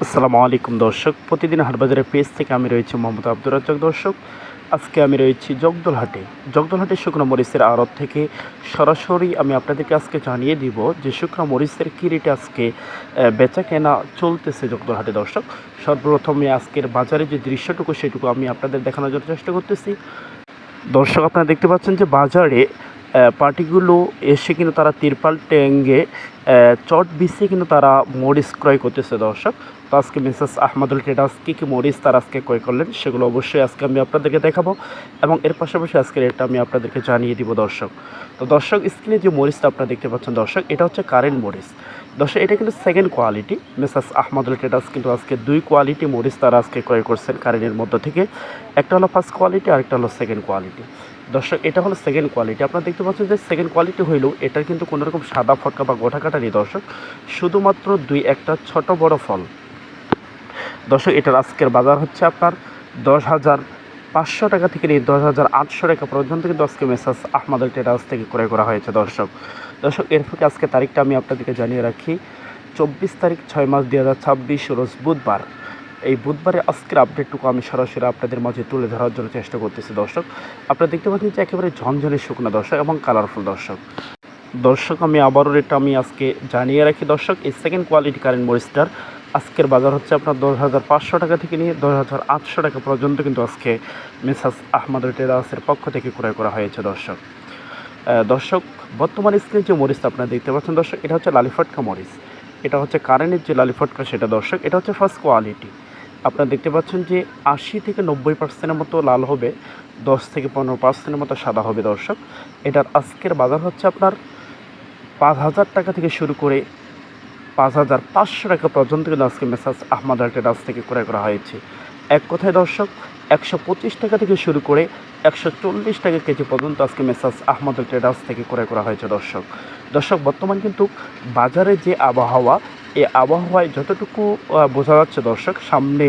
আসসালামু আলাইকুম দর্শক, প্রতিদিন হাটবাজারের পেজ থেকে আমি রয়েছি মোহাম্মদ আব্দুর রাজ্জাক। দর্শক, আজকে আমি রয়েছি জগদলহাটে শুকনো মরিচের আড়ত থেকে সরাসরি আমি আপনাদেরকে আজকে জানিয়ে দিব যে শুকনো মরিচের কী রেটে আজকে বেচা কেনা চলতেছে জগদলহাটে। দর্শক, সর্বপ্রথমে আজকের বাজারে যে দৃশ্যটুকু সেটুকু আমি আপনাদের দেখানোর জন্য চেষ্টা করতেছি। দর্শক, আপনারা দেখতে পাচ্ছেন যে বাজারে পার্টিগুলো এসে কিন্তু তারা তিরপাল টেঙ্গে চট বিছিয়ে কিন্তু তারা মরিচ ক্রয় করতেছে। দর্শক, তো আজকে মিসেস আহমদুল ট্রেডার্স কী মরিচ তারা আজকে ক্রয় করলেন সেগুলো অবশ্যই আজকে আমি আপনাদেরকে দেখাবো এবং এর পাশাপাশি আজকে রেটটা আমি আপনাদেরকে জানিয়ে দিব। দর্শক, তো দর্শক, স্ক্রিনে যে মরিচটা আপনারা দেখতে পাচ্ছেন দর্শক, এটা হচ্ছে কারেন্ট মরিচ। দর্শক, এটা কিন্তু second quality. Mrs Ahmadul traders কিন্তু আজকে দুই কোয়ালিটি মরিচ তারা আজকে ক্রয় করছেন কারেন্টের মধ্য থেকে। একটা হলো ফার্স্ট কোয়ালিটি, আরেকটা হলো সেকেন্ড কোয়ালিটি। দর্শক, এটা হলো সেকেন্ড কোয়ালিটি। আপনারা দেখতে পাচ্ছেন যে সেকেন্ড কোয়ালিটি হইলেও এটার কিন্তু কোনো রকম সাদা ফটকা বা গোটা কাটা নেই। দর্শক, শুধুমাত্র দুই একটা ছোট বড় ফল। দর্শক, এটার আজকের বাজার হচ্ছে আপনার 10,500 টাকা থেকে নিয়ে 10,800 টাকা পর্যন্ত কিন্তু আজকে মেসাজ আহমদুল ট্রেডার্স থেকে ক্রয় করা হয়েছে। দর্শক, এর থেকে আজকে তারিখটা আমি আপনাদেরকে জানিয়ে রাখি, 24 তারিখ 6 মাস 2026 রোজ বুধবার। এই বুধবারে আজকের আপডেটটুকু আমি সরাসরি আপনাদের মাঝে তুলে ধরার জন্য চেষ্টা করতেছি। দর্শক, আপনারা দেখতে পাচ্ছেন যে একেবারে ঝনঝনে শুকনো দর্শক এবং কালারফুল। দর্শক, আমি আবারও রেটটা আমি আজকে জানিয়ে রাখি। দর্শক, এই সেকেন্ড কোয়ালিটি কারেন্ট মরিচটার আজকের বাজার হচ্ছে আপনার 10,500 টাকা থেকে নিয়ে 10,800 টাকা পর্যন্ত কিন্তু আজকে মেসাজ আহমদুল ট্রেডার্সের পক্ষ থেকে ক্রয় করা হয়েছে। দর্শক, বর্তমান স্ক্রিনে যে মরিচটা আপনারা দেখতে পাচ্ছেন দর্শক, এটা হচ্ছে লালিফটকা মরিচ। এটা হচ্ছে কারেন্টের যে লালিফটকা সেটা। দর্শক, এটা হচ্ছে ফার্স্ট কোয়ালিটি। আপনারা দেখতে পাচ্ছেন যে 80 থেকে 90% মতো লাল হবে, 10 থেকে 15% মতো সাদা হবে। দর্শক, এটার আজকের বাজার হচ্ছে আপনার 5,000 টাকা থেকে শুরু করে 5,500 টাকা পর্যন্ত কিন্তু আজকে মেসাজ আহমদুল ট্রেডার্স থেকে ক্রয় করা হয়েছে। এক কথায় দর্শক, 125 টাকা থেকে শুরু করে 140 টাকা কেজি পর্যন্ত আজকে মেসাজ আহমদুল ট্রেডার্স থেকে ক্রয় করা হয়েছে। দর্শক, বর্তমান কিন্তু বাজারে যে আবহাওয়া, এই আবহাওয়ায় যতটুকু বোঝা যাচ্ছে দর্শক, সামনে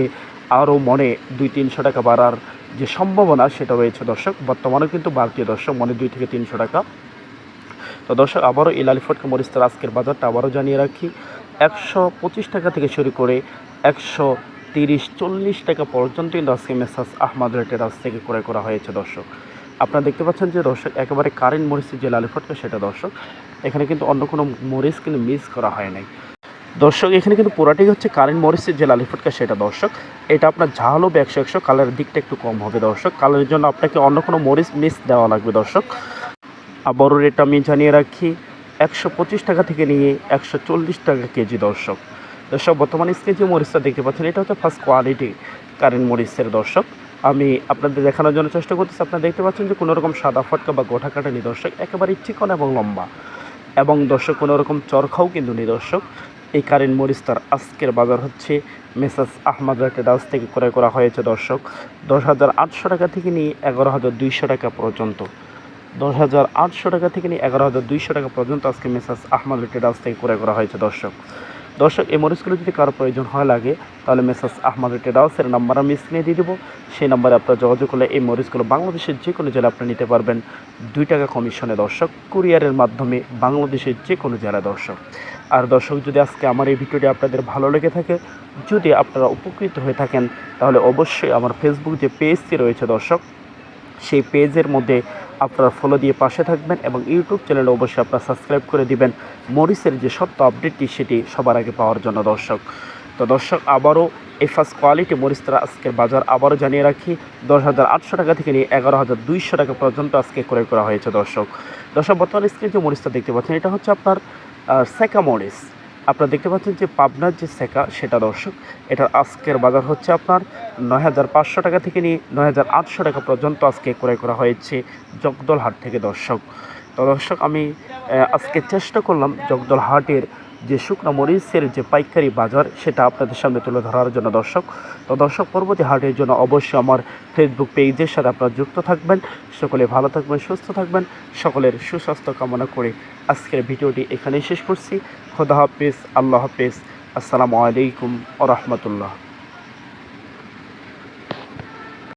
আরও মনে 200-300 টাকা বাড়ার যে সম্ভাবনা সেটা রয়েছে। দর্শক, বর্তমানেও কিন্তু বাড়তি দর্শক, মনে 2 থেকে 300 টাকা। তো দর্শক, আবারও এই লালিফটকা মরিচের আজকের বাজারটা আবারও জানিয়ে রাখি, 125 টাকা থেকে শুরু করে 130-40 টাকা পর্যন্ত কিন্তু আজকে মেসাজ আহমদুল ট্রেডার্স থেকে ক্রয় করা হয়েছে। দর্শক, আপনারা দেখতে পাচ্ছেন যে দর্শক, একেবারে কারেন্ট মরিচের যে লালিফটকা সেটা। দর্শক, এখানে কিন্তু অন্য কোনো মরিচ কিন্তু মিস করা হয় নাই। দর্শক, এখানে কিন্তু পুরাটাই হচ্ছে কারেন্ট মরিচের যে লালিফটকা সেটা। দর্শক, এটা আপনার ঝাল হবে 100, কালারের দিকটা একটু কম হবে। দর্শক, কালারের জন্য আপনাকে অন্য কোনো মরিচ মিস দেওয়া লাগবে। দর্শক, আবারও রেট আমি জানিয়ে রাখি, 125 টাকা থেকে নিয়ে 140 টাকা কেজি। দর্শক, বর্তমানে স্ক্রিনে যে মরিচটা দেখতে পাচ্ছেন এটা হচ্ছে ফার্স্ট কোয়ালিটি কারেন্ট মরিচের। দর্শক, আমি আপনাদের দেখানোর জন্য চেষ্টা করতেছি। আপনারা দেখতে পাচ্ছেন যে কোনো রকম সাদা ফটকা বা গোটা কাটা নেই। দর্শক, একেবারেই চিকন এবং লম্বা, এবং দর্শক কোনো রকম চরখাও কিন্তু নেই। দর্শক, এই কারেন্ট মরিচটার আজকের বাজার হচ্ছে মেসাজ আহমদুল ট্রেডার্স থেকে ক্রয় করা হয়েছে। দর্শক, 10,800 টাকা থেকে নিয়ে 11,200 টাকা পর্যন্ত। 10,800 টাকা থেকে নিয়ে 11,200 টাকা পর্যন্ত আজকে মেসাজ আহমদুল ট্রেডার্স থেকে ক্রয় করা হয়েছে। দর্শক, এই মরিচগুলো যদি কারো প্রয়োজন হয় লাগে, তাহলে মেসাজ আহমদুল ট্রেডার্সের নাম্বার আমি স্ক্রিনে দিয়ে দেবো। সেই নাম্বারে আপনারা যোগাযোগ করলে এই মরিচগুলো বাংলাদেশের যে কোনো জেলায় আপনি নিতে পারবেন 2 টাকা কমিশনে। দর্শক, কুরিয়ারের মাধ্যমে বাংলাদেশের যে কোনো জেলায়। আর দর্শক, যদি আজকে আমার এই ভিডিওটি আপনাদের ভালো লেগে থাকে, যদি আপনারা উপকৃত হয়ে থাকেন, তাহলে অবশ্যই আমার ফেসবুক যে পেজটি রয়েছে দর্শক, সেই পেজের মধ্যে আপনারা ফলো দিয়ে পাশে থাকবেন এবং ইউটিউব চ্যানেলে অবশ্যই আপনারা সাবস্ক্রাইব করে দিবেন মরিচের যে সত্য আপডেটটি সেটি সবার আগে পাওয়ার জন্য। তো দর্শক, আবারও এই ফার্স্ট কোয়ালিটি মরিচটা আজকের বাজার আবারও জানিয়ে রাখি, 10,800 টাকা থেকে নিয়ে 11,200 টাকা পর্যন্ত আজকে ক্রয় করা হয়েছে। দর্শক, বর্তমানে স্ক্রিনে যে মরিচটা দেখতে পাচ্ছেন এটা হচ্ছে আপনার সেকা মরিচ। আপনারা দেখতে পাচ্ছেন যে পাবনার যে সেকা সেটা। দর্শক, এটার আজকের বাজার হচ্ছে আপনার 9,500 টাকা থেকে নিয়ে 9,800 টাকা পর্যন্ত আজকে ক্রয় করা হয়েছে জগদলহাট থেকে। দর্শক, আমি আজকে চেষ্টা করলাম জগদলহাটের যে শুকনো মরিচের যে পাইকারি বাজার সেটা আপনাদের সামনে তুলে ধরার জন্য। দর্শক, পরবর্তী হাটের জন্য অবশ্যই আমার ফেসবুক পেজের সাথে আপনারা যুক্ত থাকবেন। সকলে ভালো থাকবেন, সুস্থ থাকবেন, সকলের সুস্বাস্থ্য কামনা করে আজকের ভিডিওটি এখানেই শেষ করছি। খোদা হাফেজ, আল্লাহ হাফেজ, আসসালামু আলাইকুম ওয়া রাহমাতুল্লাহ।